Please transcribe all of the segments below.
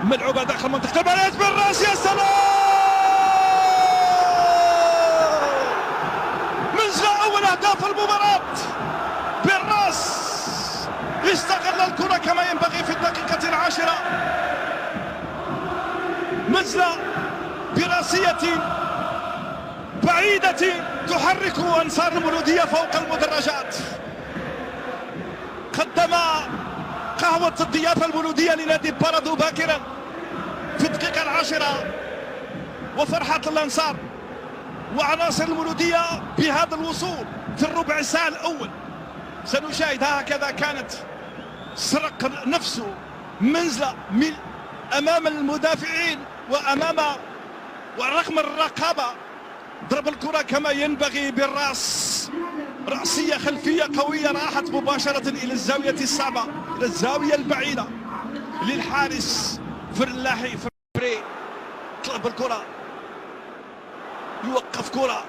ملعوبة داخل منطقة البلد بالراس، يا سلام! منزلة أول أهداف المباراة بالراس، استغل الكرة كما ينبغي في الدقيقة العاشرة. منزلة براسية بعيدة تحرك أنصار المولودية فوق المدرجات. قدم قهوة الضيافة المولودية لنادي باردو باكرا في الدقيقة العاشرة، وفرحة الأنصار وعناصر المولودية بهذا الوصول في الربع ساعة الأول. سنشاهد هكذا كانت سرق نفسه منزلة أمام المدافعين ورغم الرقابة ضرب الكرة كما ينبغي بالرأس، رأسية خلفية قوية راحت مباشرة إلى الزاوية الصعبة، إلى الزاوية البعيدة للحارس فرلاحي فري. طلب الكرة، يوقف كرة،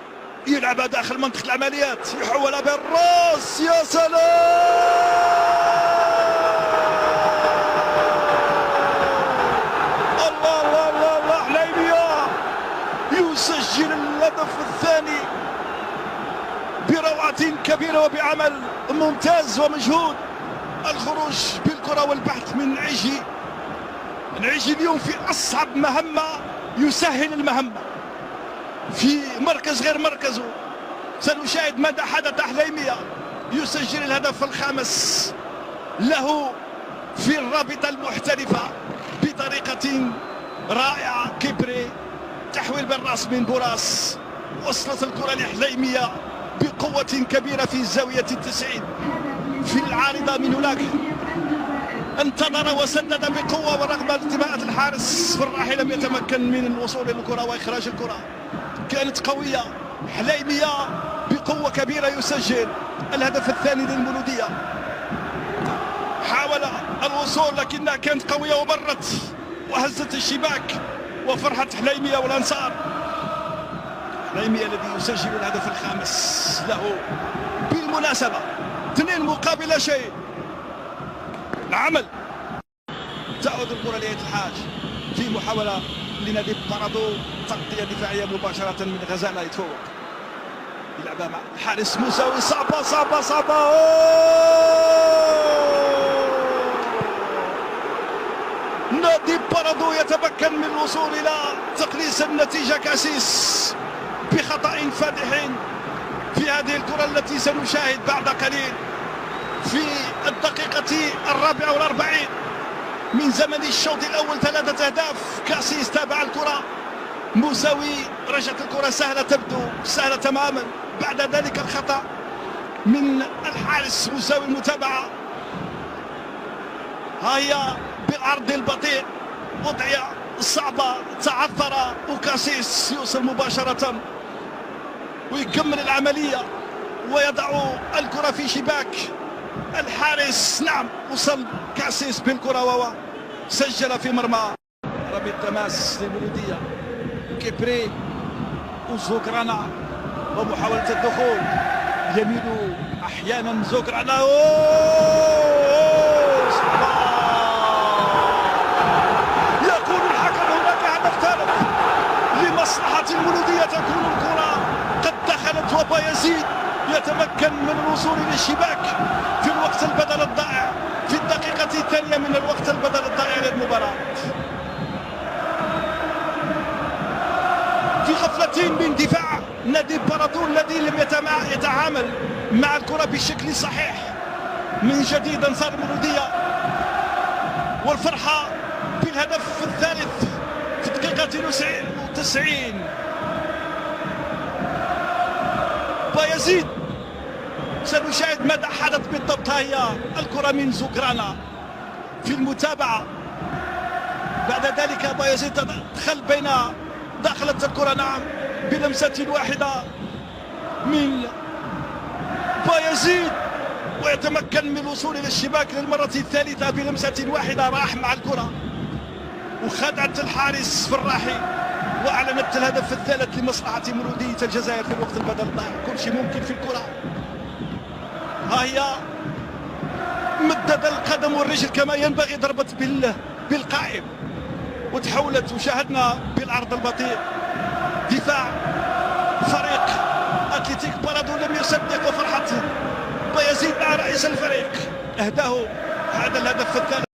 يلعبها داخل منطقة العمليات، يحولها بالراس، يا سلام! الله حليمية يسجل الهدف الثاني بروعة كبيرة وبعمل ممتاز ومجهود. الخروج بالكرة والبحث من نعيجي اليوم في أصعب مهمة، يسهل المهمة في مركز غير مركزه. سنشاهد ماذا حدث. حليمية يسجل الهدف الخامس له في الرابطة المحترفة بطريقة رائعة. كبري تحويل بالراس من بوراس، وصلت الكرة لحليمية بقوة كبيرة في الزاوية 90 في العارضة. من هناك انتظر وسدد بقوة، ورغم التماءات الحارس فراحي لم يتمكن من الوصول إلى الكرة وإخراج الكرة. كانت قوية حليمية بقوة كبيرة، يسجل الهدف الثاني للمولودية. حاول الوصول لكنها كانت قوية وبرت وهزت الشباك، وفرحة حليمية والأنصار. حليمية الذي يسجل الهدف الخامس له بالمناسبة، 2 مقابل شيء. العمل تعود الكرة لإياد الحاج في محاولة لنادي باردو، تغطية دفاعية مباشرة من غزالة، يتفوق يلعبها مع الحارس موسوي، صعبة. نادي باردو يتمكن من الوصول إلى تقليص النتيجة. كاسيس بخطأ فادح في هذه الكرة التي سنشاهد بعد قليل في الدقيقة 44 من زمن الشوط الأول. 3 أهداف. كاسيس تابع الكرة، موسوي رجعت الكرة سهلة، تبدو سهلة تماما. بعد ذلك الخطأ من الحارس موسوي، المتابعة هي بالعرض البطيء، وضعية صعبة، تعثر، وكاسيس يوصل مباشرة ويكمل العملية ويضع الكرة في شباك الحارس. نعم، وصل كاسيس بالكرة وسجل في مرمى ربيع تماس للمولودية. كبري وزوكرانا ومحاولة الدخول، يميل أحيانا زوكرانا. يقول الحكم هناك هدف ثالث لمصلحة المولودية. تكون الكرة قد دخلت، وبايزيد يتمكن من الوصول إلى الشباك في الوقت البدل الضائع، في الدقيقة الثانية من الوقت البدل الضائع للمباراة. في غفلة من دفاع نادي باردو الذي لم يتعامل مع الكرة بشكل صحيح. من جديد أنصار المولودية والفرحة بالهدف الثالث في الدقيقة 90. بايزيد سنشاهد ماذا حدث بالضبط. هي الكرة من زوكرانا في المتابعة. بعد ذلك بايزيد دخل دخلت الكرة، نعم، بلمسة واحدة من بايزيد، ويتمكن من الوصول إلى الشباك للمرة الثالثة بلمسة واحدة. راح مع الكرة وخدعت الحارس فراحي، وأعلنت الهدف الثالث لمصلحة مولودية الجزائر في الوقت البدل الضائع. كل شيء ممكن في الكرة. ها هي مدد القدم والرجل كما ينبغي، ضربت بالقائم وتحولت وشاهدنا بالعرض البطيء دفاع فريق اتلتيك بارادو لم يصدق فرحة بايزيد مع رئيس الفريق، اهداه هذا الهدف الثالث.